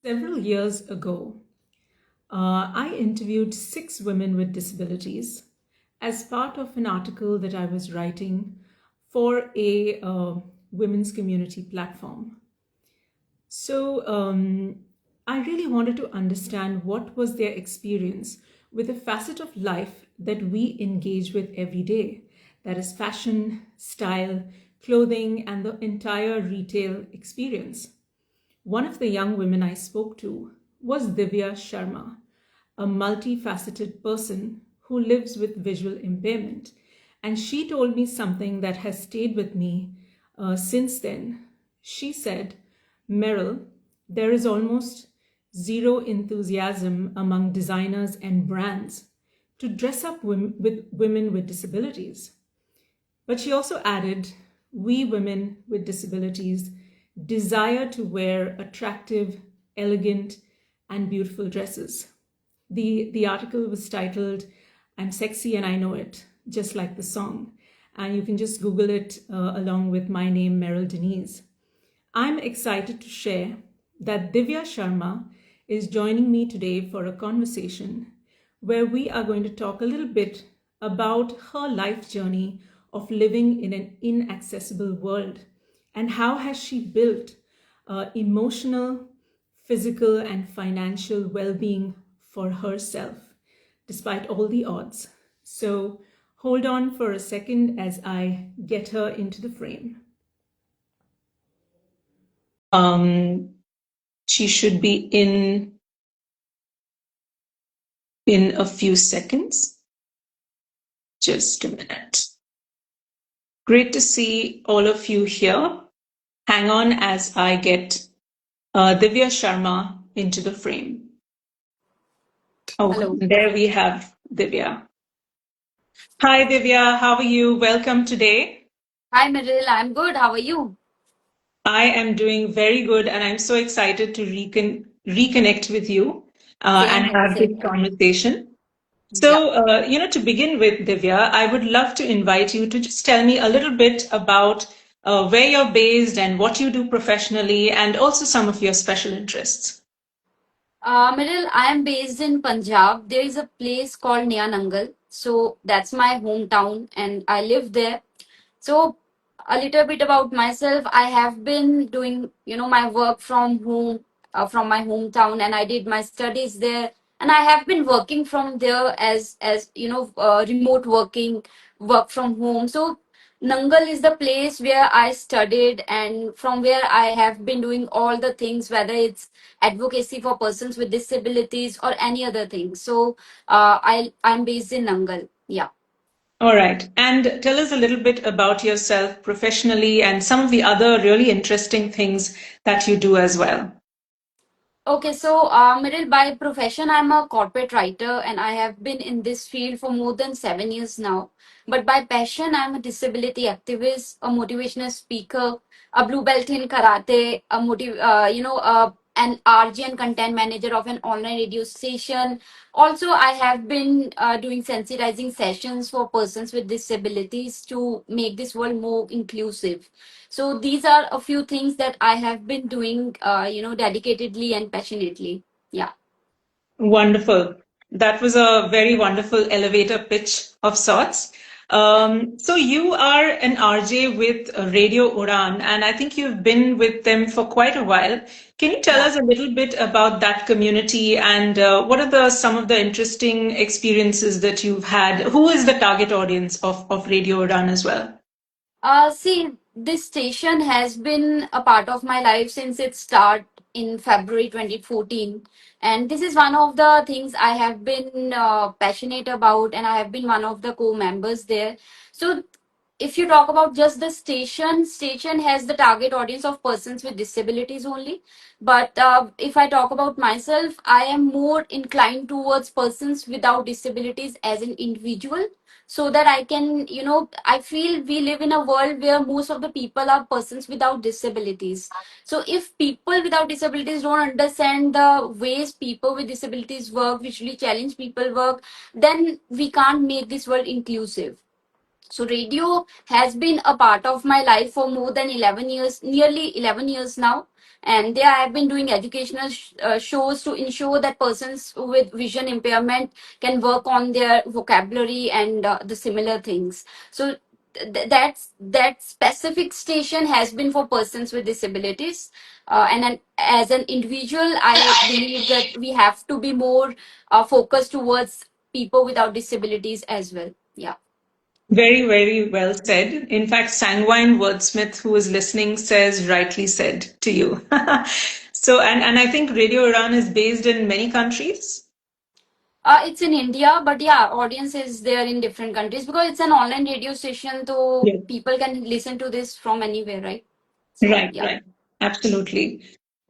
Several years ago, I interviewed 6 women with disabilities as part of an article that I was writing for a women's community platform. So I really wanted to understand what was their experience with a facet of life that we engage with every day. That is fashion, style, clothing, and the entire retail experience. One of the young women I spoke to was Divya Sharma, a multifaceted person who lives with visual impairment. And she told me something that has stayed with me since then. She said, Meryl, there is almost zero enthusiasm among designers and brands to dress up with women with disabilities. But she also added, we women with disabilities desire to wear attractive, elegant, and beautiful dresses. The article was titled, I'm Sexy and I Know It, just like the song. And you can just Google it along with my name, Meryl Denise. I'm excited to share that Divya Sharma is joining me today for a conversation where we are going to talk a little bit about her life journey of living in an inaccessible world and how has she built emotional, physical, and financial well-being for herself despite all the odds. So hold on for a second as I get her into the frame. She should be in a few seconds. Just a minute. Great to see all of you here. Hang on as I get Divya Sharma into the frame. Oh, Hello. there we have Divya. Hi, Divya. How are you? Welcome today. Hi, Meryl. I'm good. How are you? I am doing very good, and I'm so excited to reconnect with you Same and here, have this same here. conversation. Yeah. So, to begin with, Divya, I would love to invite you to just tell me a little bit about where you're based and what you do professionally, and also some of your special interests. Meryl, I am based in Punjab. There is a place called Naya Nangal. So that's my hometown, and I live there. So, a little bit about myself. I have been doing, my work from home, from my hometown, and I did my studies there. And I have been working from there as remote working, work from home. So, Nangal is the place where I studied, and from where I have been doing all the things, whether it's advocacy for persons with disabilities or any other thing. So, I'm based in Nangal. Yeah. All right. And tell us a little bit about yourself professionally and some of the other really interesting things that you do as well. Okay, so Meryl, by profession, I'm a corporate writer and I have been in this field for more than 7 years now. But by passion, I'm a disability activist, a motivational speaker, a blue belt in karate, an RG and content manager of an online radio station. Also, I have been doing sensitizing sessions for persons with disabilities to make this world more inclusive. So these are a few things that I have been doing, dedicatedly and passionately. Yeah. Wonderful. That was a very wonderful elevator pitch of sorts. So you are an RJ with Radio Udan, and I think you've been with them for quite a while. Can you tell Yeah. us a little bit about that community and what are some of the interesting experiences that you've had? Who is the target audience of Radio Udan as well? See, this station has been a part of my life since its start in February 2014. And this is one of the things I have been passionate about, and I have been one of the co-members there. So if you talk about just the station has the target audience of persons with disabilities only. But if I talk about myself, I am more inclined towards persons without disabilities as an individual, so that I can, I feel we live in a world where most of the people are persons without disabilities. So if people without disabilities don't understand the ways people with disabilities work, visually challenged people work, then we can't make this world inclusive. So radio has been a part of my life for more than 11 years, nearly 11 years now. and there I have been doing educational shows to ensure that persons with vision impairment can work on their vocabulary and the similar things. So that specific station has been for persons with disabilities, and as an individual I believe that we have to be more focused towards people without disabilities as well. Yeah. Very, very well said. In fact, Sanguine Wordsmith, who is listening, says rightly said to you. So, and I think Radio Iran is based in many countries. It's in India, but yeah, audience is there in different countries because it's an online radio station, so Yes. people can listen to this from anywhere, right? So Right, yeah, right. Absolutely.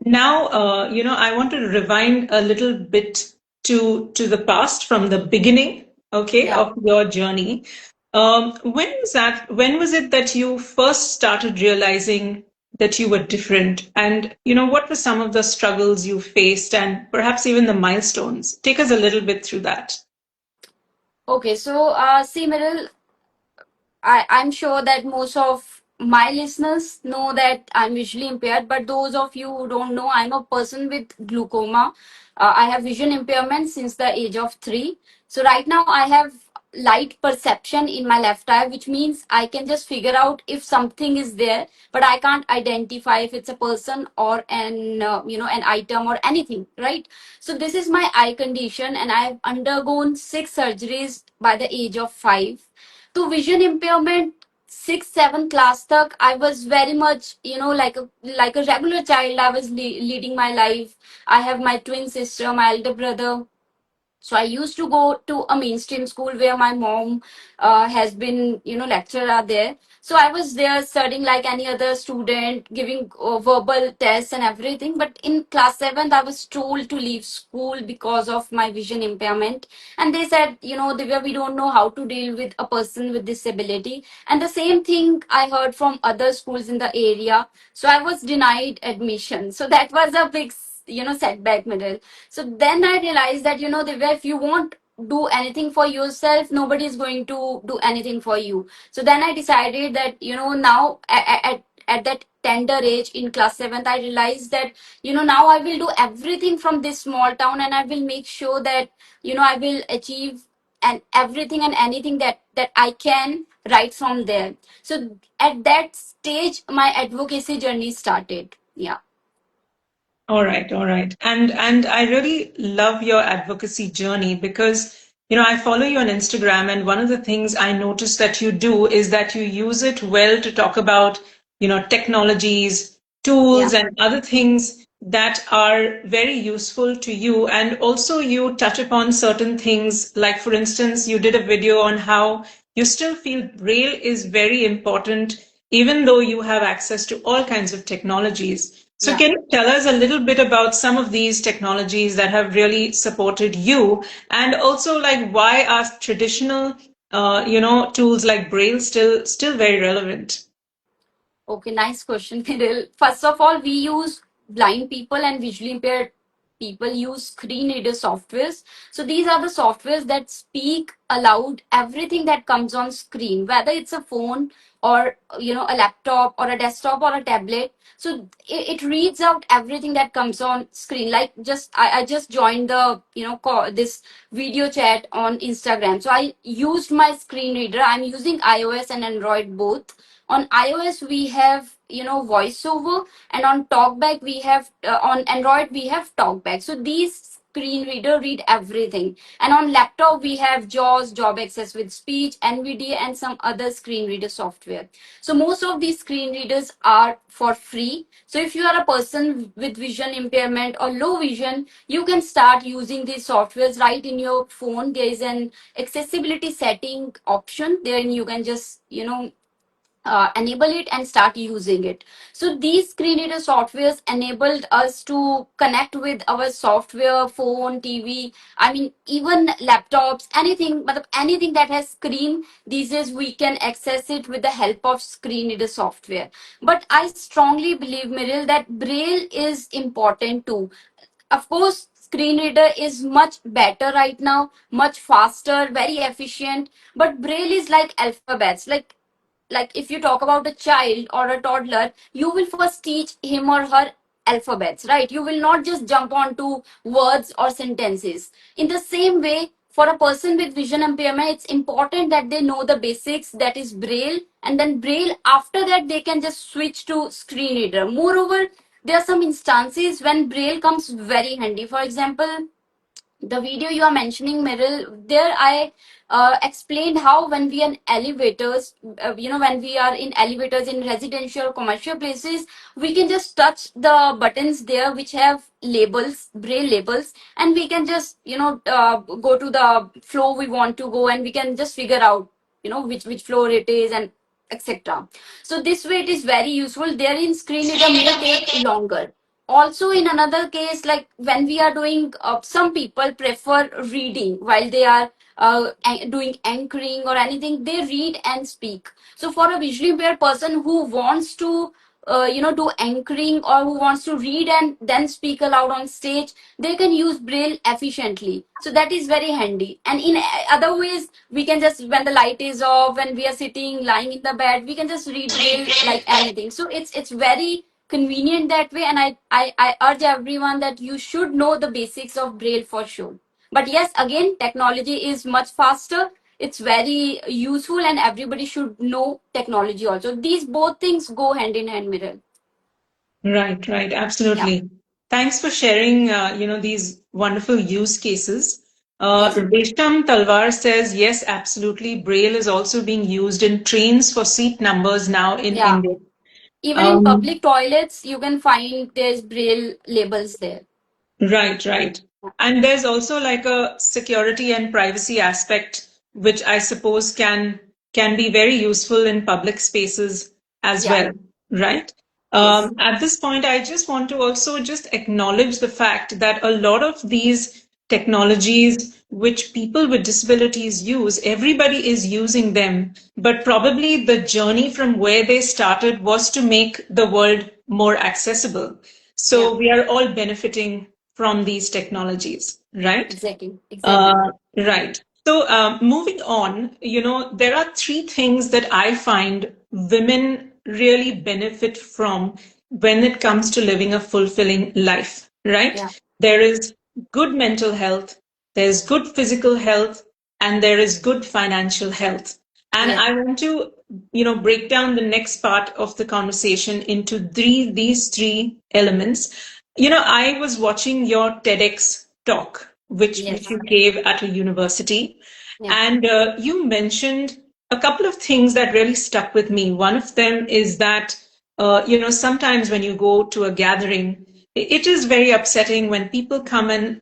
Now, I want to rewind a little bit to the past from the beginning, okay, yeah. of your journey. When was that? When was it that you first started realizing that you were different? And, what were some of the struggles you faced and perhaps even the milestones? Take us a little bit through that. Okay, so see, Meryl, I'm sure that most of my listeners know that I'm visually impaired, but those of you who don't know, I'm a person with glaucoma. I have vision impairment since the age of 3. So right now I have light perception in my left eye, which means I can just figure out if something is there, but I can't identify if it's a person or an item or anything, right? So this is my eye condition, and I've undergone 6 surgeries by the age of 5. To vision impairment, 6 7 class tak I was very much like a regular child. I was leading my life. I have my twin sister, my elder brother, so I used to go to a mainstream school where my mom has been, lecturer there. So I was there studying like any other student, giving verbal tests and everything. But in class 7th, I was told to leave school because of my vision impairment. And they said, Divya, we don't know how to deal with a person with disability. And the same thing I heard from other schools in the area. So I was denied admission. So that was a big, setback middle. So then I realized that, Divya, if you won't do anything for yourself, nobody is going to do anything for you. So then I decided that, now at that tender age in class 7th, I realized that, now I will do everything from this small town, and I will make sure that, I will achieve and everything and anything that I can right from there. So at that stage, my advocacy journey started. Yeah. All right, all right. And I really love your advocacy journey because I follow you on Instagram, and one of the things I noticed that you do is that you use it well to talk about, technologies, Yeah. tools and other things that are very useful to you, and also you touch upon certain things like, for instance, you did a video on how you still feel braille is very important even though you have access to all kinds of technologies. So, Yeah. can you tell us a little bit about some of these technologies that have really supported you, and also like why are traditional, tools like Braille still very relevant? Okay, nice question, Kirill. First of all, we use blind people and visually impaired people use screen reader softwares. So these are the softwares that speak aloud everything that comes on screen, whether it's a phone or a laptop or a desktop or a tablet. So it reads out everything that comes on screen. Like I just joined the this video chat on Instagram. So I used my screen reader. I'm using iOS and Android both. On iOS we have voiceover, and on talkback we have on Android we have talkback. So these screen reader read everything, and on laptop we have JAWS, job access with speech, NVDA, and some other screen reader software. So most of these screen readers are for free. So if you are a person with vision impairment or low vision, you can start using these softwares right in your phone. There is an accessibility setting option there, and you can just enable it and start using it. So these screen reader softwares enabled us to connect with our software, phone, TV. I mean, even laptops, anything, but anything that has screen these days we can access it with the help of screen reader software. But I strongly believe, Miril, that Braille is important too. Of course, screen reader is much better right now, much faster, very efficient, but Braille is like alphabets. Like if you talk about a child or a toddler, you will first teach him or her alphabets, right? You will not just jump onto words or sentences. In the same way, for a person with vision impairment, it's important that they know the basics, that is braille, and then braille, after that they can just switch to screen reader. Moreover, there are some instances when braille comes very handy. For example, the video you are mentioning, Meryl, there I explained how when we are in elevators, when we are in elevators in residential commercial places, we can just touch the buttons there which have labels, braille labels, and we can just, go to the floor we want to go, and we can just figure out, which floor it is, and etc. So this way it is very useful. Therein screen reader may take longer. Also, in another case, like when we are doing, some people prefer reading while they are doing anchoring or anything, they read and speak. So for a visually impaired person who wants to do anchoring, or who wants to read and then speak aloud on stage, they can use braille efficiently. So that is very handy. And in other ways, we can just, when the light is off, when we are sitting lying in the bed, we can just read braille like anything. So it's very convenient that way. And I urge everyone that you should know the basics of braille for sure. But yes, again, technology is much faster. It's very useful, and everybody should know technology also. These both things go hand in hand, Miral. Right, right, Yeah. absolutely. Thanks for sharing, these wonderful use cases. Yes. Resham Talwar says, yes, absolutely. Braille is also being used in trains for seat numbers now in Yeah. India. Even in Um, public toilets, you can find there's braille labels there. Right, right. And there's also like a security and privacy aspect, which I suppose can be very useful in public spaces as Yeah. well, right? Yes. At this point, I just want to also just acknowledge the fact that a lot of these technologies which people with disabilities use, everybody is using them, but probably the journey from where they started was to make the world more accessible. Yeah. So we are all benefiting from these technologies, right? Exactly. Exactly. Right. So, moving on, there are three things that I find women really benefit from when it comes to living a fulfilling life, right? Yeah. There is good mental health, there's good physical health, and there is good financial health. And Yes. I want to, break down the next part of the conversation into these three elements. I was watching your TEDx talk, which Yes. you gave at a university, Yeah. and you mentioned a couple of things that really stuck with me. One of them is that sometimes when you go to a gathering, it is very upsetting when people come and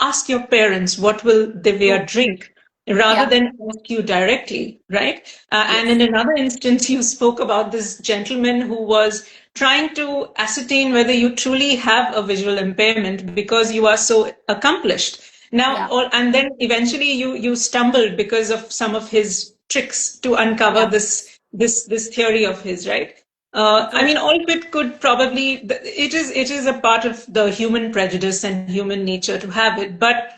ask your parents what will Divya True. drink rather Yeah. than ask you directly, right? And in Yes. another instance, you spoke about this gentleman who was trying to ascertain whether you truly have a visual impairment because you are so accomplished. Now, Yeah. and then eventually you stumbled because of some of his tricks to uncover Yeah. this theory of his, right? I True. mean, all of it could probably it is a part of the human prejudice and human nature to have it, but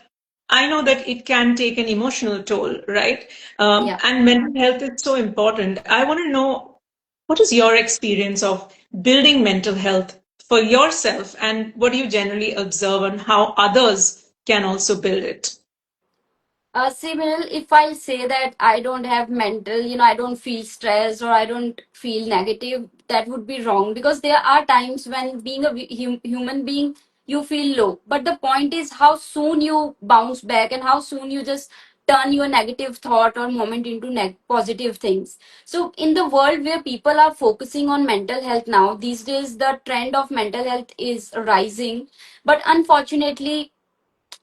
I know that it can take an emotional toll, right? Yeah. And mental health is so important. I want to know what is your experience of building mental health for yourself, and what do you generally observe on how others can also build it? Similar, if I say that I don't have mental, I don't feel stressed or I don't feel negative, that would be wrong, because there are times when being a human being, you feel low. But the point is how soon you bounce back and how soon you just turn your negative thought or moment into positive things. So, in the world where people are focusing on mental health now, these days the trend of mental health is rising. But unfortunately,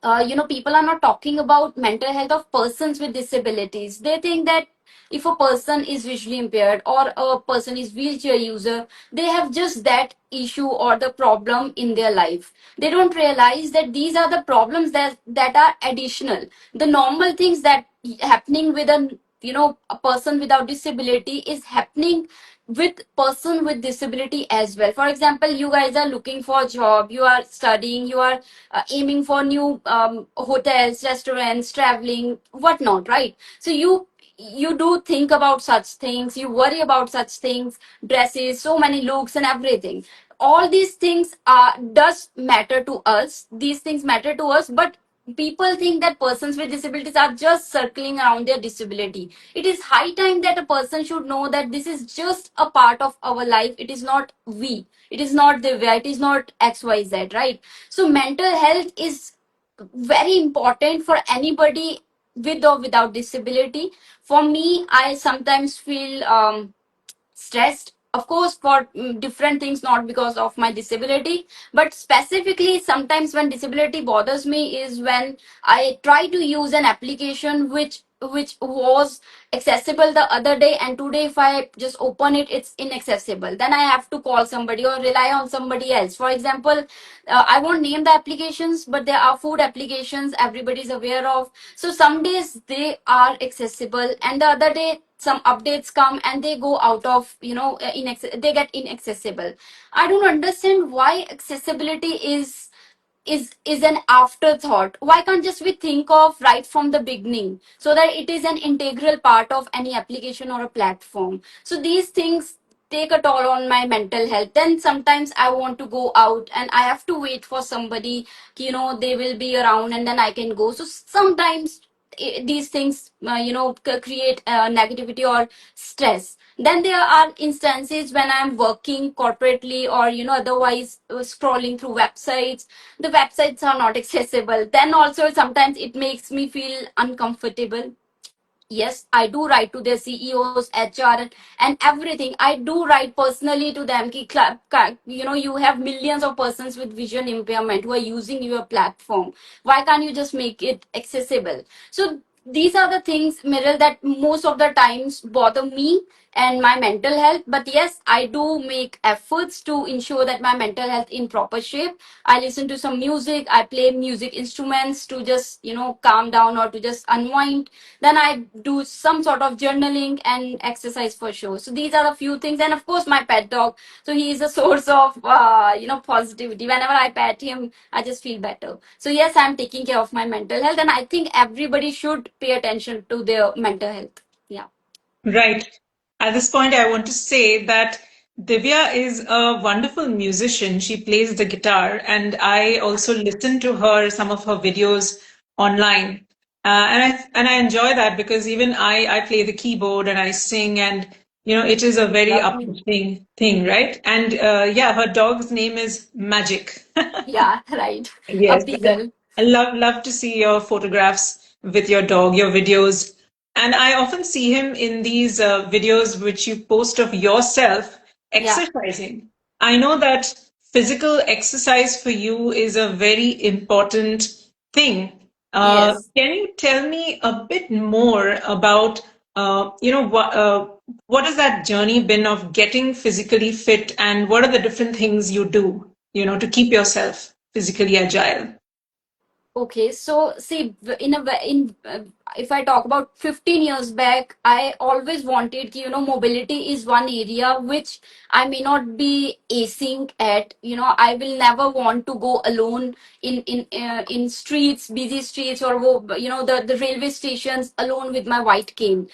people are not talking about mental health of persons with disabilities. They think that if a person is visually impaired or a person is wheelchair user, they have just that issue or the problem in their life. They don't realize that these are the problems that are additional. The normal things that happening with a person without disability is happening with person with disability as well. For example, you guys are looking for a job, you are studying, you are aiming for new hotels, restaurants, traveling, whatnot, right? So you do think about such things, you worry about such things, dresses, so many looks and everything. all these things does matter to us, these things matter to us, but people think that persons with disabilities are just circling around their disability. It is high time that a person should know that this is just a part of our life. It is not we, it is not the way, it is not XYZ, right? So mental health is very important for anybody with or without disability. For me, I sometimes feel stressed, of course, for different things, not because of my disability, but specifically sometimes when disability bothers me is when I try to use an application which was accessible the other day, and today if I just open it, it's inaccessible. Then I have to call somebody or rely on somebody else. For example, I won't name the applications, but there are food applications everybody's aware of. So some days they are accessible, and the other day some updates come and they go out of, they get inaccessible. I don't understand why accessibility is an afterthought. Why can't just we think of right from the beginning so that it is an integral part of any application or a platform? So these things take a toll on my mental health. Then sometimes I want to go out and I have to wait for somebody, they will be around and then I can go. So sometimes these things create negativity or stress. Then there are instances when I'm working corporately or otherwise scrolling through websites, the websites are not accessible. Then also sometimes it makes me feel uncomfortable. Yes, I do write to their CEOs, HR, and everything. I do write personally to them ki, you have millions of persons with vision impairment who are using your platform. Why can't you just make it accessible? So these are the things, Mirror, that most of the times bother me and my mental health. But yes, I do make efforts to ensure that my mental health in proper shape. I listen to some music, I play music instruments to just calm down or to just unwind. Then I do some sort of journaling and exercise for sure. So these are a few things. And of course my pet dog, so he is a source of positivity. Whenever I pet him, I just feel better. So yes, I'm taking care of my mental health, and I think everybody should pay attention to their mental health. Yeah. Right. At this point, I want to say that Divya is a wonderful musician. She plays the guitar, and I also listen to her some of her videos online, and I enjoy that because even I play the keyboard and I sing, and it is a very Lovely. uplifting thing, right? And yeah, her dog's name is Magic. Yeah, right. A Yes, beagle. I love to see your photographs with your dog, your videos. And I often see him in these videos which you post of yourself Yeah. exercising. I know that physical exercise for you is a very important thing. Yes. Can you tell me a bit more about, what has that journey been of getting physically fit, and what are the different things you do, to keep yourself physically agile? Okay, so see, if I talk about 15 years back, I always wanted, mobility is one area which I may not be acing at. I will never want to go alone in streets, busy streets, or go, the railway stations alone with my white cane.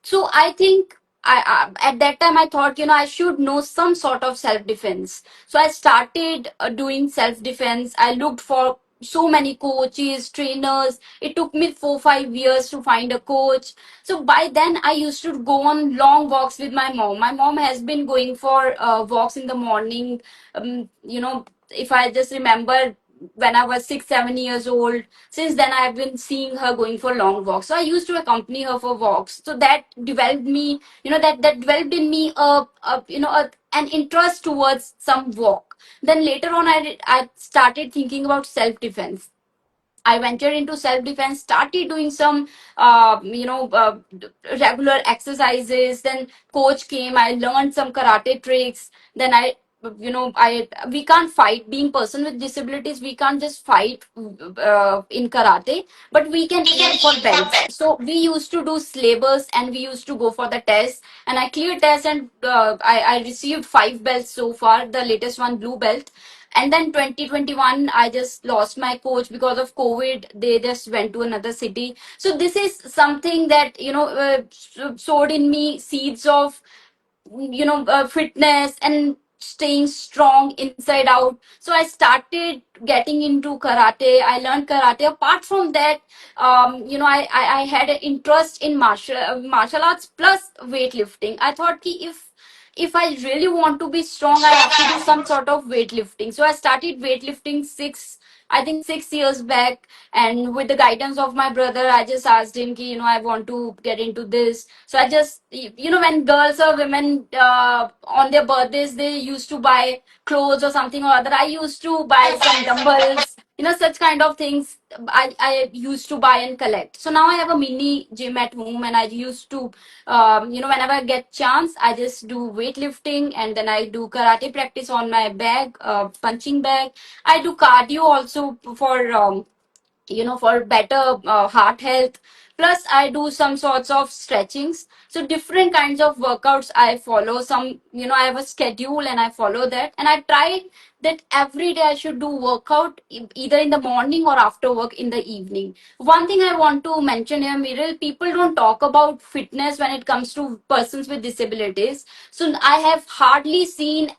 So I think at that time I thought, I should know some sort of self defense. So I started doing self defense. I looked for so many coaches, trainers. It took me 4 5 years to find a coach. So by then I used to go on long walks with my mom. My mom has been going for walks in the morning. If I just remember when I was 6 7 years old, since then I've been seeing her going for long walks. So I used to accompany her for walks. So that developed me, that developed in me an interest towards some walk. Then later on, I started thinking about self defense. I ventured into self defense, started doing some, regular exercises. Then coach came. I learned some karate tricks. Then we can't fight. Being person with disabilities, we can't just fight in karate, but we can aim for belts. So we used to do syllabus and we used to go for the test. And I cleared test and I received 5 belts so far. The latest one, blue belt. And then 2021 I just lost my coach because of COVID. They just went to another city. So this is something that sowed in me seeds of fitness. And staying strong inside out. So I started getting into karate. I learned karate. Apart from that, I had an interest in martial arts plus weightlifting. I thought ki if I really want to be strong, I have to do some sort of weightlifting. So I started weightlifting I think 6 years back. And with the guidance of my brother, I just asked him, ki, I want to get into this. So I just, when girls or women on their birthdays, they used to buy clothes or something or other. I used to buy some dumbbells, such kind of things. I used to buy and collect. So now I have a mini gym at home, and I used to, whenever I get chance, I just do weightlifting, and then I do karate practice on my bag, punching bag. I do cardio also for better heart health. Plus I do some sorts of stretchings. So different kinds of workouts I follow. Some, I have a schedule and I follow that, and I try that every day I should do workout either in the morning or after work in the evening. One thing I want to mention here, Miril, people don't talk about fitness when it comes to persons with disabilities. So I have hardly seen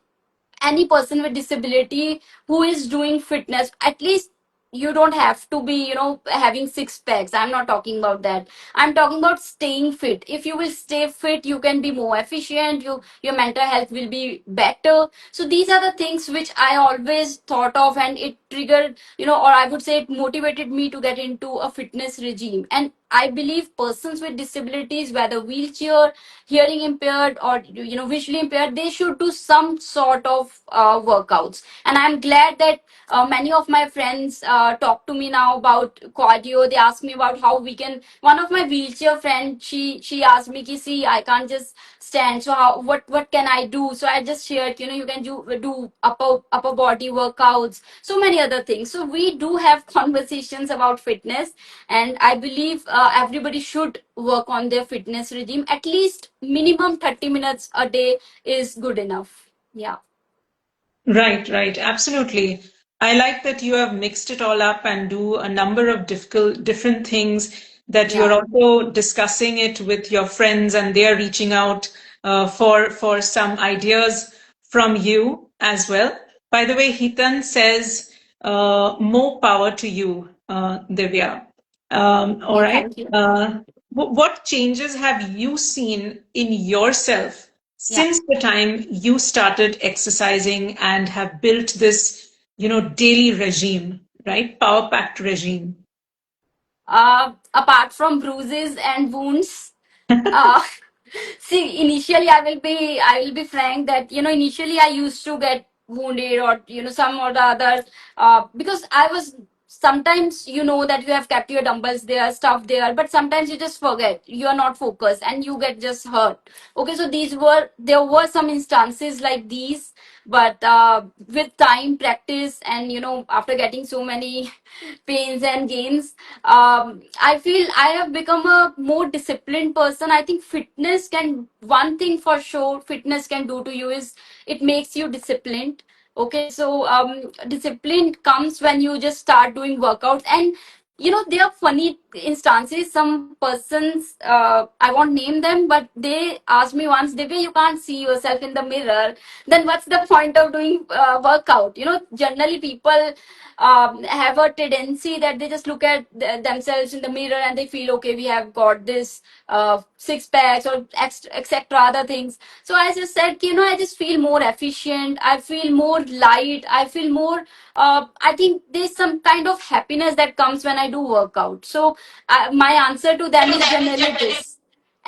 any person with disability who is doing fitness. At least you don't have to be having six packs. I'm not talking about that. I'm talking about staying fit. If you will stay fit, you can be more efficient. Your mental health will be better. So these are the things which I always thought of, and it triggered, or I would say it motivated me to get into a fitness regime. And I believe persons with disabilities, whether wheelchair, hearing impaired, or visually impaired, they should do some sort of workouts. And I'm glad that many of my friends talk to me now about cardio. They ask me about how we can. One of my wheelchair friend, she asked me, ki, see, I can't just stand, so how, what can I do? So I just shared, you can do upper body workouts, so many other things. So we do have conversations about fitness, and I believe everybody should work on their fitness regime. At least minimum 30 minutes a day is good enough. Yeah. Right, right. Absolutely. I like that you have mixed it all up and do a number of different things, that you're Yeah. also discussing it with your friends and they're reaching out for some ideas from you as well. By the way, Hitan says, more power to you, Divya. All Yeah, right. thank you. What changes have you seen in yourself Yeah. since the time you started exercising and have built this, daily regime, right? Power packed regime. Apart from bruises and wounds, uh, see, initially I will be frank that initially I used to get wounded, or some or the other, because I was sometimes, that you have kept your dumbbells there, stuff there, but sometimes you just forget, you are not focused, and you get just hurt. Okay, so there were some instances like these, but with time, practice, and after getting so many pains and gains, I feel I have become a more disciplined person. I think fitness can, one thing for sure fitness can do to you is it makes you disciplined. Okay, so discipline comes when you just start doing workouts. And there are funny instances. Some persons, I won't name them, but they asked me once, Divya, you can't see yourself in the mirror, then what's the point of doing workout? Generally people have a tendency that they just look at themselves in the mirror and they feel, okay, we have got this six packs or etc other things. So I just said, I just feel more efficient, I feel more light, I feel more, I think there's some kind of happiness that comes when I do workout. So my answer to them is generally this.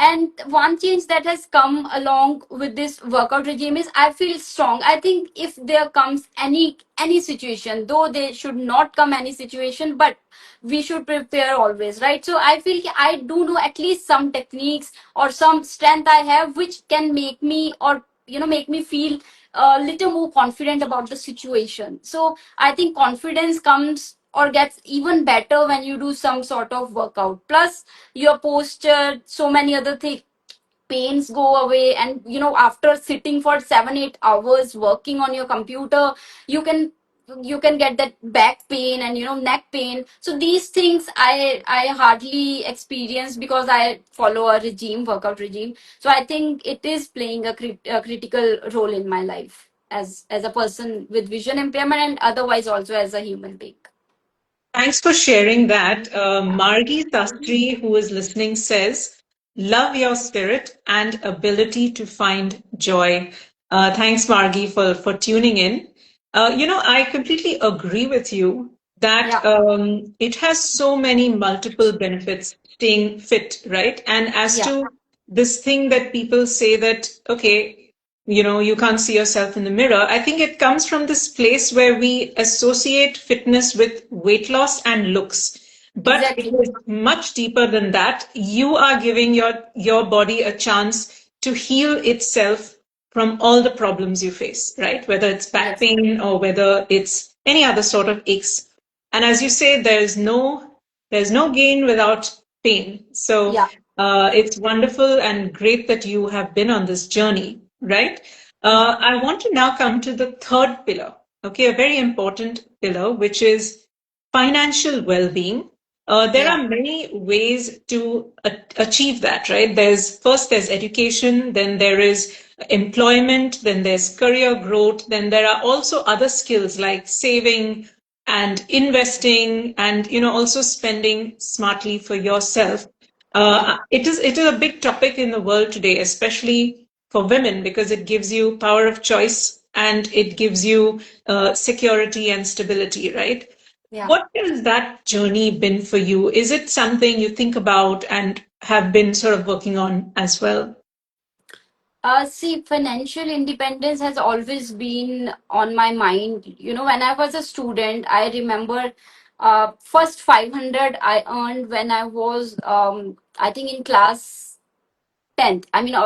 And one change that has come along with this workout regime is I feel strong. I think if there comes any situation, though there should not come any situation, but we should prepare always, right? So I feel I do know at least some techniques or some strength I have, which can make me, or make me feel a little more confident about the situation. So I think confidence comes or gets even better when you do some sort of workout. Plus your posture, so many other things, pains go away. And after sitting for 7-8 hours working on your computer, you can get that back pain and neck pain. So these things I hardly experience because I follow a workout regime. So I think it is playing a critical role in my life. as a person with vision impairment, and otherwise also as a human being. Thanks for sharing that. Yeah, Margi Sastry, who is listening, says, love your spirit and ability to find joy. Thanks, Margi, for tuning in. I completely agree with you that yeah, it has so many multiple benefits staying fit, right? And as yeah, to this thing that people say that, okay, you can't see yourself in the mirror. I think it comes from this place where we associate fitness with weight loss and looks, but it exactly. is much deeper than that. You are giving your body a chance to heal itself from all the problems you face, right? Whether it's back Yes, pain or whether it's any other sort of aches. And as you say, there's no gain without pain. So yeah, true. it's wonderful and great that you have been on this journey, right? Yeah, I want to now come to the third pillar, okay, a very important pillar, which is financial well-being. There yeah, are many ways to achieve that, right? There's education, then there is employment, then there's career growth, then there are also other skills like saving and investing and also spending smartly for yourself. yeah. It is a big topic in the world today, especially for women, because it gives you power of choice and it gives you security and stability, right? Yeah. What has that journey been for you? Is it something you think about and have been sort of working on as well? See, financial independence has always been on my mind. When I was a student, I remember first 500 I earned when I was, I think, in class 10th. I mean,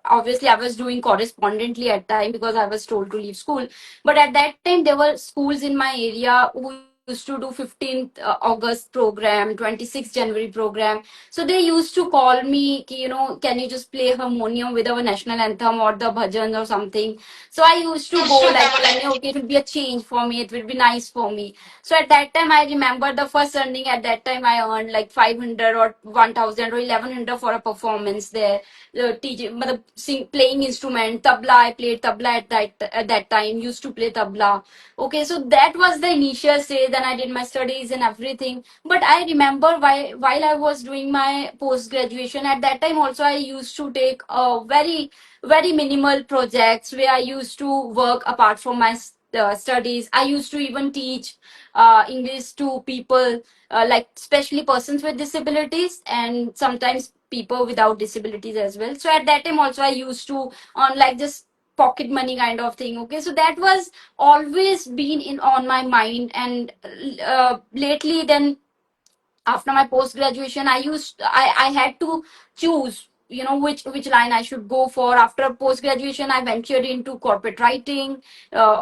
obviously, I was doing correspondently at time because I was told to leave school. But at that time, there were schools in my area who used to do 15th August program, 26th January program. So they used to call me, can you just play harmonium with our national anthem or the bhajan or something. So I used to go like, okay, it will be a change for me. It will be nice for me. So at that time, I remember the first earning at that time I earned like 500 or 1000 or 1100 for a performance there. Teaching, playing instrument, tabla. I played tabla at that time. Used to play tabla. Okay, so that was the initial stage. Then I did my studies and everything. But I remember while I was doing my post graduation at that time also I used to take very minimal projects where I used to work apart from my studies. I used to even teach English to people, like especially persons with disabilities and sometimes people without disabilities as well. So at that time also I used to on like just pocket money kind of thing. Okay, so that was always been in on my mind. And lately, then after my post graduation, I had to choose, which line I should go for. After post graduation, I ventured into corporate writing.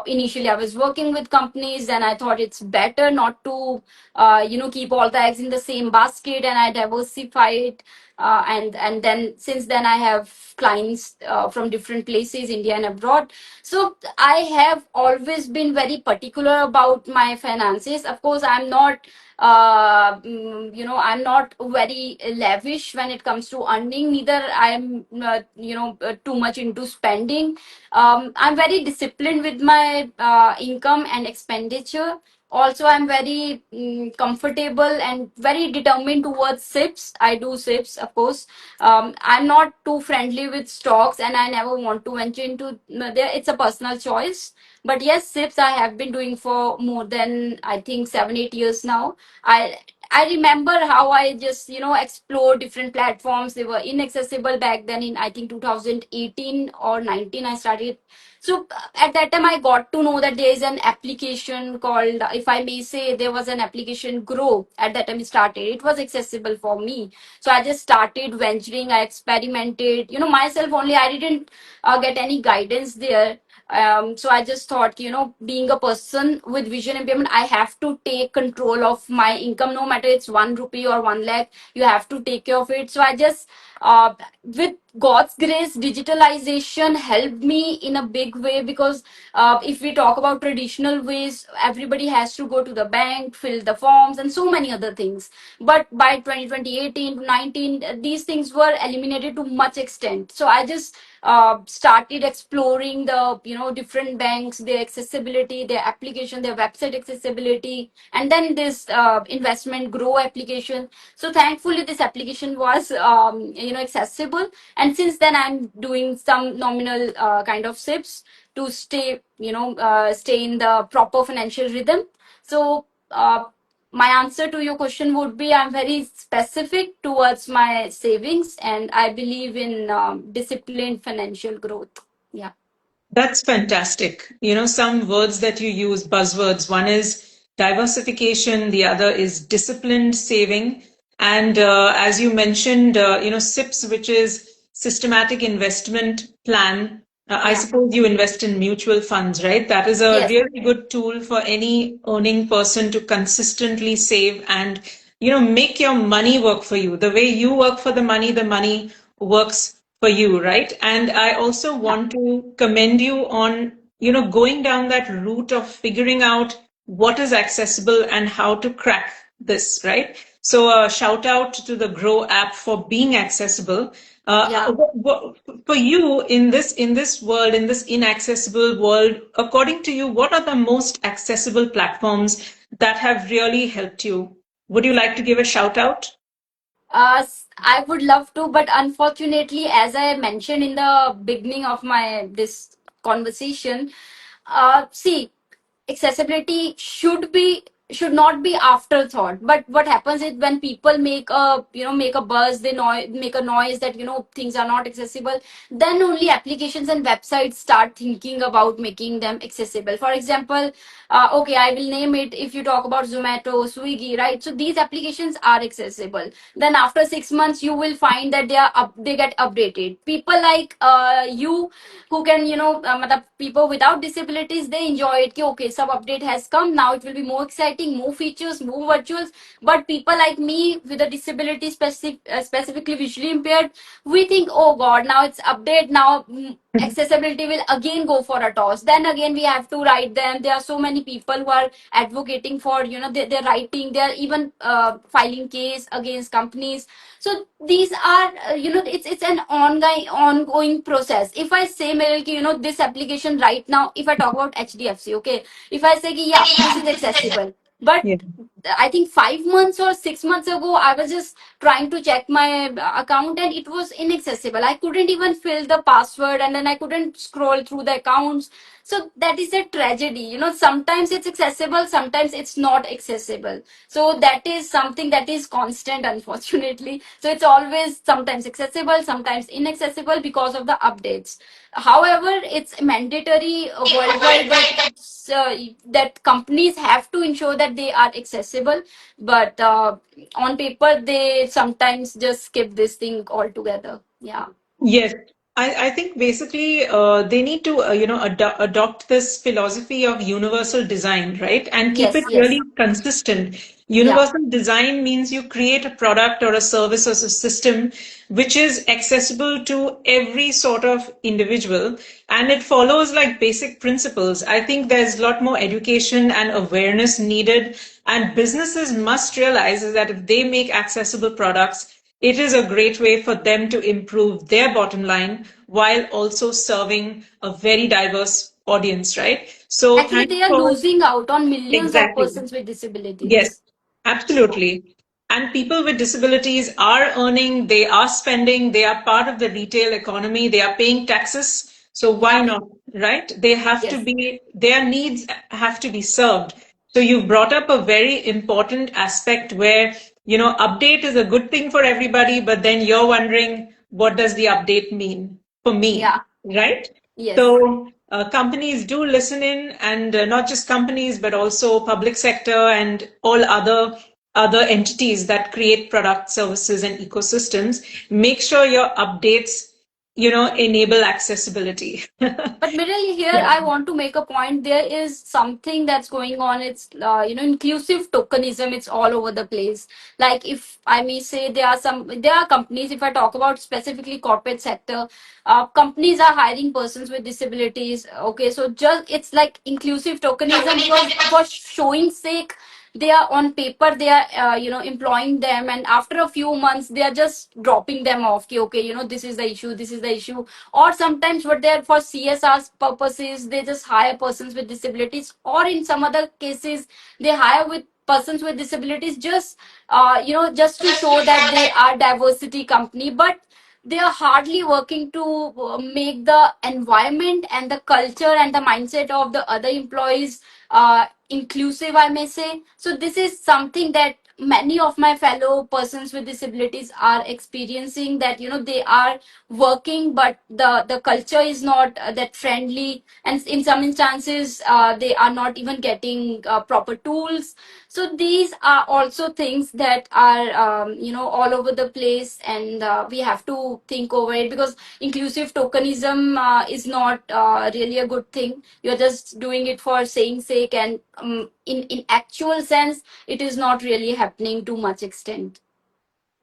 Initially I was working with companies, then I thought it's better not to keep all the eggs in the same basket, and I diversified. And then since then I have clients from different places, India and abroad. So I have always been very particular about my finances. Of course, I'm not very lavish when it comes to earning. Neither I'm too much into spending. I'm very disciplined with my income and expenditure. Also, I'm very comfortable and very determined towards sips. I do sips, of course. I'm not too friendly with stocks, and I never want to venture into there. It's a personal choice. But yes, sips I have been doing for more than, I think, 7 8 years now. I remember how I just explored different platforms. They were inaccessible back then. In, I think, 2018 or 19 I started. So at that time I got to know that there is an application called, if I may say, there was an application Grow. At that time it started. It was accessible for me. So I just started venturing. I experimented, myself only. I didn't get any guidance there. So I just thought, being a person with vision impairment, I have to take control of my income, no matter it's 1 rupee or 1 lakh. You have to take care of it. So I just, with God's grace, digitalization helped me in a big way. Because if we talk about traditional ways, everybody has to go to the bank, fill the forms, and so many other things. But by 2018 to 19, these things were eliminated to much extent. So I just started exploring the different banks, their accessibility, their application, their website accessibility, and then this investment grow application. So thankfully this application was accessible, and since then I'm doing some nominal kind of sips to stay in the proper financial rhythm. So my answer to your question would be I'm very specific towards my savings, and I believe in disciplined financial growth. Yeah. That's fantastic. Some words that you use, buzzwords. One is diversification, the other is disciplined saving. And as you mentioned, SIPs, which is systematic investment plan. I Yeah. suppose you invest in mutual funds, right? That is a Yes. really good tool for any earning person to consistently save and, make your money work for you. The way you work for the money works for you, right? And I also Yeah. want to commend you on, going down that route of figuring out what is accessible and how to crack this, right? So, shout out to the Grow app for being accessible. Yeah. For you in this world, in this inaccessible world, according to you, what are the most accessible platforms that have really helped you? Would you like to give a shout out? I would love to, but unfortunately, as I mentioned in the beginning of my this conversation, see, accessibility should not be afterthought. But what happens is when people make a buzz, they make a noise that things are not accessible, then only applications and websites start thinking about making them accessible. For example, okay, I will name it. If you talk about Zomato, Swiggy, right? So these applications are accessible. Then after 6 months you will find that they get updated. People like you, who can people without disabilities, they enjoy it. Ki, okay, sub update has come, now it will be more exciting, more features, more virtuals. But people like me with a disability, specifically visually impaired, we think, oh god, now it's update, now accessibility will again go for a toss. Then again we have to write them. There are so many people who are advocating for, they're writing, they're even filing case against companies. So these are it's an ongoing process. If I say Meryl, this application right now, if I talk about HDFC, okay, if I say ki, yeah, this is accessible, but Yeah. I think 5 months or 6 months ago, I was just trying to check my account and it was inaccessible. I couldn't even fill the password, and then I couldn't scroll through the accounts. So that is a tragedy. Sometimes it's accessible, sometimes it's not accessible. So that is something that is constant, unfortunately. So it's always sometimes accessible, sometimes inaccessible because of the updates. However, it's mandatory worldwide that companies have to ensure that they are accessible. But on paper, they sometimes just skip this thing altogether. Yeah. Yes, I think basically they need to adopt this philosophy of universal design, right? And keep it Yes. really Yes. consistent. Yeah. Universal design means you create a product or a service or a system which is accessible to every sort of individual, and it follows like basic principles. I think there's a lot more education and awareness needed, and businesses must realize is that if they make accessible products, it is a great way for them to improve their bottom line while also serving a very diverse audience, right? So Actually, thanks they are for losing out on millions of exactly. persons with Yes, disabilities. absolutely. And people with disabilities are earning, they are spending, they are part of the retail economy, they are paying taxes. So why Yeah. not, right? They have to Yes. be, their needs have to be served. So you brought up a very important aspect where, update is a good thing for everybody, but then you're wondering, what does the update mean for me, Yeah. right? Yes. So companies do listen in, and not just companies, but also public sector and all other entities that create products, services, and ecosystems. Make sure your updates, enable accessibility. But Miral, here Yeah. I want to make a point. There is something that's going on. It's inclusive tokenism. It's all over the place. Like, if I may say, there are companies. If I talk about specifically corporate sector, companies are hiring persons with disabilities. Okay, so just it's like inclusive tokenism, because for showing sake, they are on paper, they are employing them, and after a few months they are just dropping them off. Okay, okay, this is the issue, this is the issue. Or sometimes what they are for CSR purposes, they just hire persons with disabilities, or in some other cases they hire with persons with disabilities, just just to show that they are diversity company, but they are hardly working to make the environment and the culture and the mindset of the other employees inclusive, I may say. So this is something that many of my fellow persons with disabilities are experiencing, that they are working, but the culture is not that friendly, and in some instances they are not even getting proper tools. So these are also things that are all over the place, and we have to think over it, because inclusive tokenism is not really a good thing. You're just doing it for saying sake, and in actual sense it is not really happening to much extent.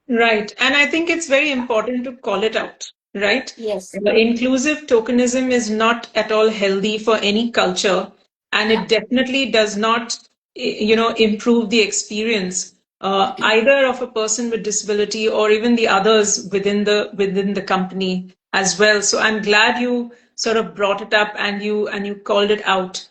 Right. And I think it's very important to call it out, right? Yes. Inclusive tokenism is not at all healthy for any culture, and Yeah. it definitely does not, improve the experience either of a person with disability or even the others within the company as well. So I'm glad you sort of brought it up and you called it out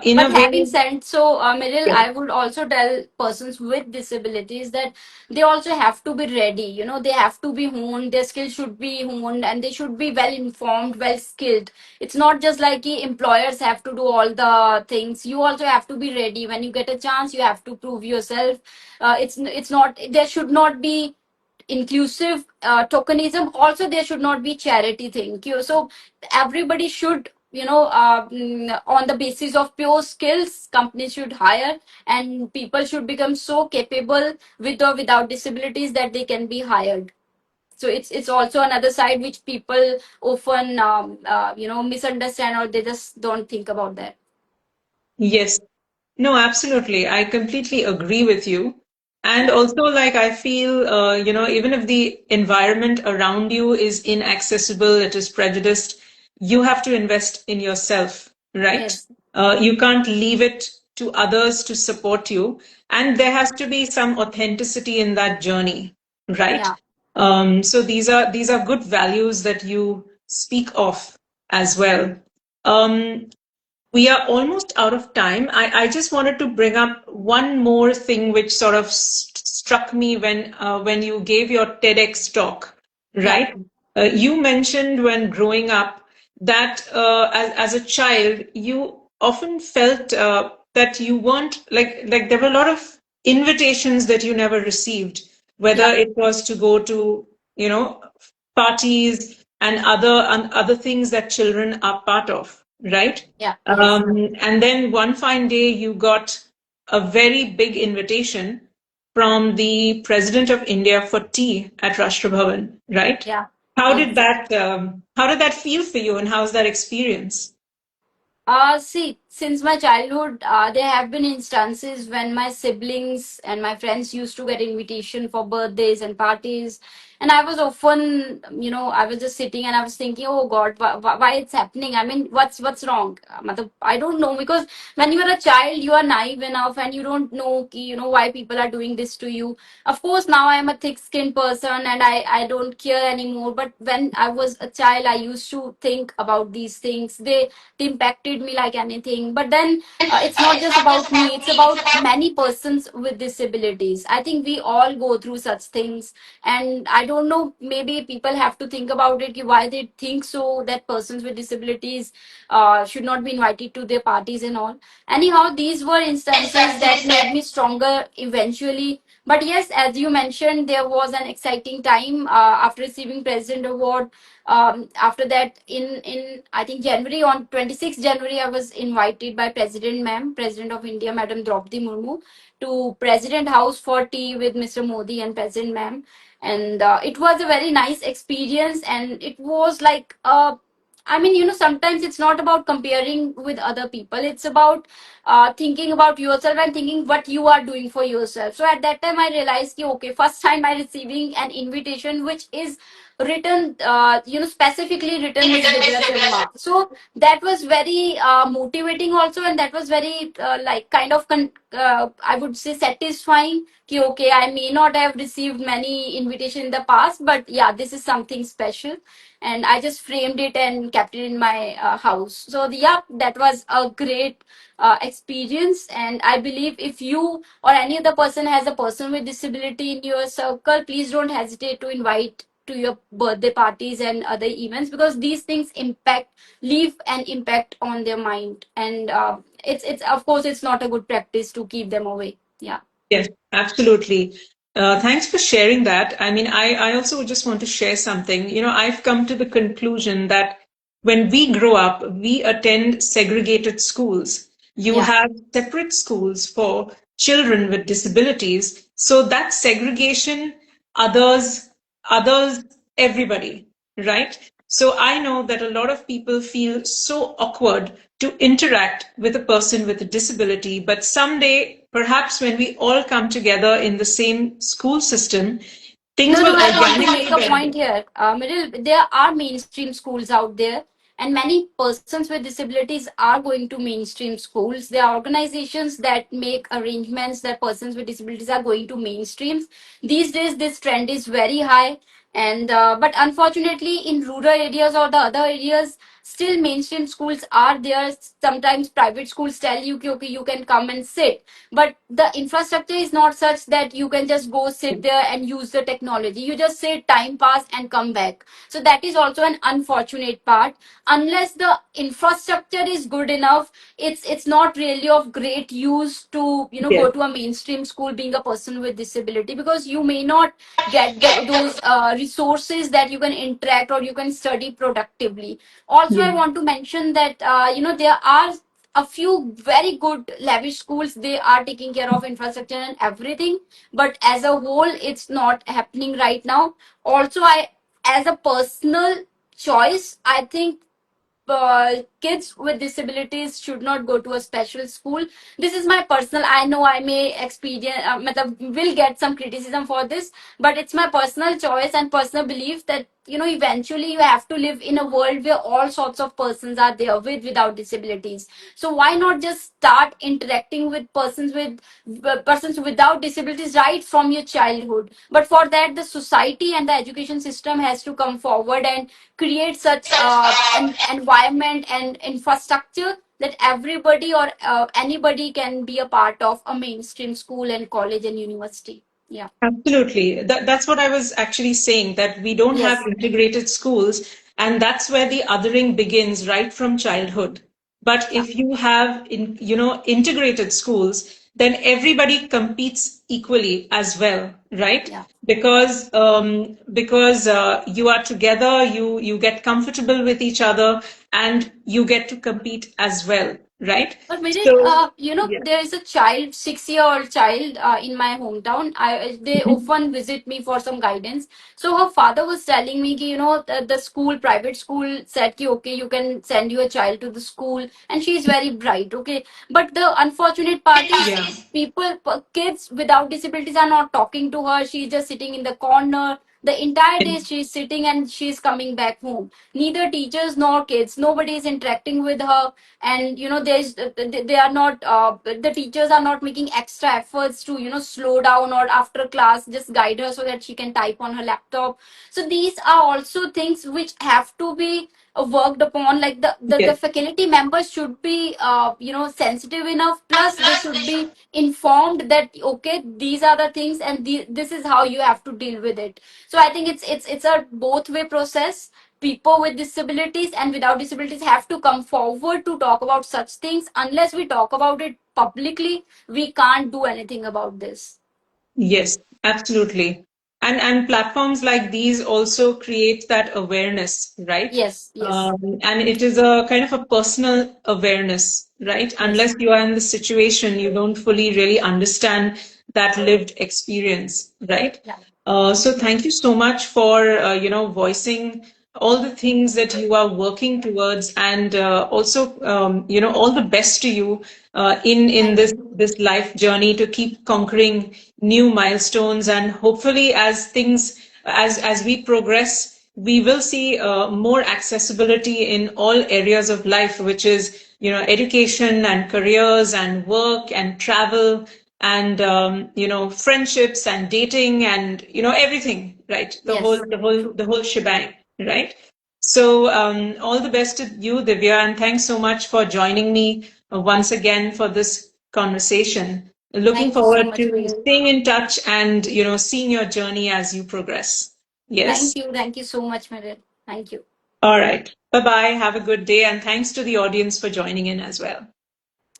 in a But way. having said so, Miril, Yeah. I would also tell persons with disabilities that they also have to be ready. They have to be honed. Their skills should be honed, and they should be well informed, well skilled. It's not just like the employers have to do all the things. You also have to be ready. When you get a chance, you have to prove yourself. It's not, there should not be inclusive tokenism. Also, there should not be charity thing. So everybody should, on the basis of pure skills, companies should hire, and people should become so capable with or without disabilities that they can be hired. So it's also another side which people often misunderstand, or they just don't think about that. Yes. No, absolutely. I completely agree with you. And also, like, I feel, even if the environment around you is inaccessible, it is prejudiced, you have to invest in yourself, right? Yes. You can't leave it to others to support you. And there has to be some authenticity in that journey, right? Yeah. So these are good values that you speak of as well. Um, we are almost out of time. I just wanted to bring up one more thing which sort of struck me when you gave your TEDx talk, Yeah. right? You mentioned when growing up that as a child, you often felt that you weren't like there were a lot of invitations that you never received, whether Yeah. it was to go to, you know, parties and other things that children are part of, right? Yeah. Yes. And then one fine day, you got a very big invitation from the President of India for tea at Rashtra Bhavan, right? Yeah. How did Yes. that feel for you, and how's that experience? See, since my childhood, there have been instances when my siblings and my friends used to get invitation for birthdays and parties, and I was often, I was just sitting and I was thinking, oh God, why it's happening? I mean, what's wrong? I don't know, because when you are a child, you are naive enough and you don't know, why people are doing this to you. Of course, now I am a thick-skinned person and I don't care anymore. But when I was a child, I used to think about these things. They impacted me like anything. But then it's not just about me, it's about many persons with disabilities. I think we all go through such things, and I don't know, maybe people have to think about it, why they think so that persons with disabilities should not be invited to their parties and all. Anyhow, these were instances that made me stronger eventually. But yes, as you mentioned, there was an exciting time after receiving president award. After that, in I think January, on 26th January, I was invited by President Ma'am, President of India, Madam Draupadi Murmu, to President House for tea with Mr. Modi and President Ma'am, and it was a very nice experience. And it was like I mean, sometimes it's not about comparing with other people. It's about thinking about yourself and thinking what you are doing for yourself. So at that time, I realized, ki, okay, first time I receiving an invitation, which is written, specifically written Miss Vidya Sharma. So that was very motivating also, and that was very like kind of I would say satisfying. Ki, okay, I may not have received many invitation in the past, but yeah, this is something special, and I just framed it and kept it in my house. So yeah, that was a great experience, and I believe if you or any other person has a person with disability in your circle, please don't hesitate to invite to your birthday parties and other events, because these things impact leave an impact on their mind, and it's of course it's not a good practice to keep them away. Yeah. Yes, absolutely. Thanks for sharing that. I mean, I also just want to share something. I've come to the conclusion that when we grow up, we attend segregated schools. You Yeah. have separate schools for children with disabilities. So that segregation, others, others, everybody, right? So I know that a lot of people feel so awkward to interact with a person with a disability, but someday, perhaps when we all come together in the same school system, things No, will no, I want to make organically a benefit. point here. Middle, there are mainstream schools out there, and many persons with disabilities are going to mainstream schools. There are organizations that make arrangements that persons with disabilities are going to mainstreams. These days, this trend is very high, and but unfortunately, in rural areas or the other areas, still mainstream schools are there. Sometimes private schools tell you, "Ki, okay, you can come and sit," but the infrastructure is not such that you can just go sit there and use the technology. You just sit, time pass, and come back. So that is also an unfortunate part. Unless the infrastructure is good enough, it's not really of great use to Yes, go to a mainstream school being a person with disability, because you may not get those resources that you can interact or you can study productively. Also, I yes, want to mention that there are a few very good lavish schools. They are taking care of infrastructure and everything, but as a whole it's not happening right now. Also, I, as a personal choice, I think kids with disabilities should not go to a special school. This is my personal. I know I may experience, will get some criticism for this, but it's my personal choice and personal belief that eventually you have to live in a world where all sorts of persons are there with without disabilities. So why not just start interacting with persons without disabilities right from your childhood? But for that, the society and the education system has to come forward and create such an environment and infrastructure that everybody or anybody can be a part of a mainstream school and college and university. Yeah. absolutely. That's what I was actually saying, that we don't have Yes. integrated schools, and that's where the othering begins right from childhood. But Yeah. if you have integrated schools, then everybody competes equally as well, right? Yeah. Because you are together, you get comfortable with each other, and you get to compete as well, right? But Miril, So, yeah. there is a child, 6-year-old child in my hometown. They Mhm. often visit me for some guidance. So her father was telling me, ki, the school, private school said, ki, okay, you can send your child to the school, and she is very bright. Okay, but the unfortunate part is Yeah. kids without disabilities are not talking to her. She's just sitting in the corner. The entire day she's sitting and she's coming back home. Neither teachers nor kids, nobody is interacting with her, and there's they are not the teachers are not making extra efforts to slow down or after class just guide her so that she can type on her laptop. So these are also things which have to be worked upon. Like the Yes. faculty members should be sensitive enough, plus they should be informed that okay, these are the things and this is how you have to deal with it. So I think it's a both way process. People with disabilities and without disabilities have to come forward to talk about such things. Unless we talk about it publicly, we can't do anything about this. Yes, absolutely. And platforms like these also create that awareness, right? Yes, yes, And it is a kind of a personal awareness, right? yes. Unless you are in the situation, you don't fully really understand that lived experience, right? Yeah. So thank you so much for voicing all the things that you are working towards, and also all the best to you in Thank this you. life journey to keep conquering new milestones, and hopefully as we progress, we will see more accessibility in all areas of life, which is, education and careers and work and travel and, friendships and dating and, everything, right? The whole, Yes, the whole, true. the whole shebang, right? So, all the best to you, Divya, and thanks so much for joining me once again for this conversation. Looking Thank you so forward much, to Miguel. staying in touch and, seeing your journey as you progress. Yes. Thank you. Thank you so much, Miguel. Thank you. All right. Bye bye. Have a good day. And thanks to the audience for joining in as well.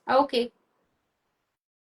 Okay.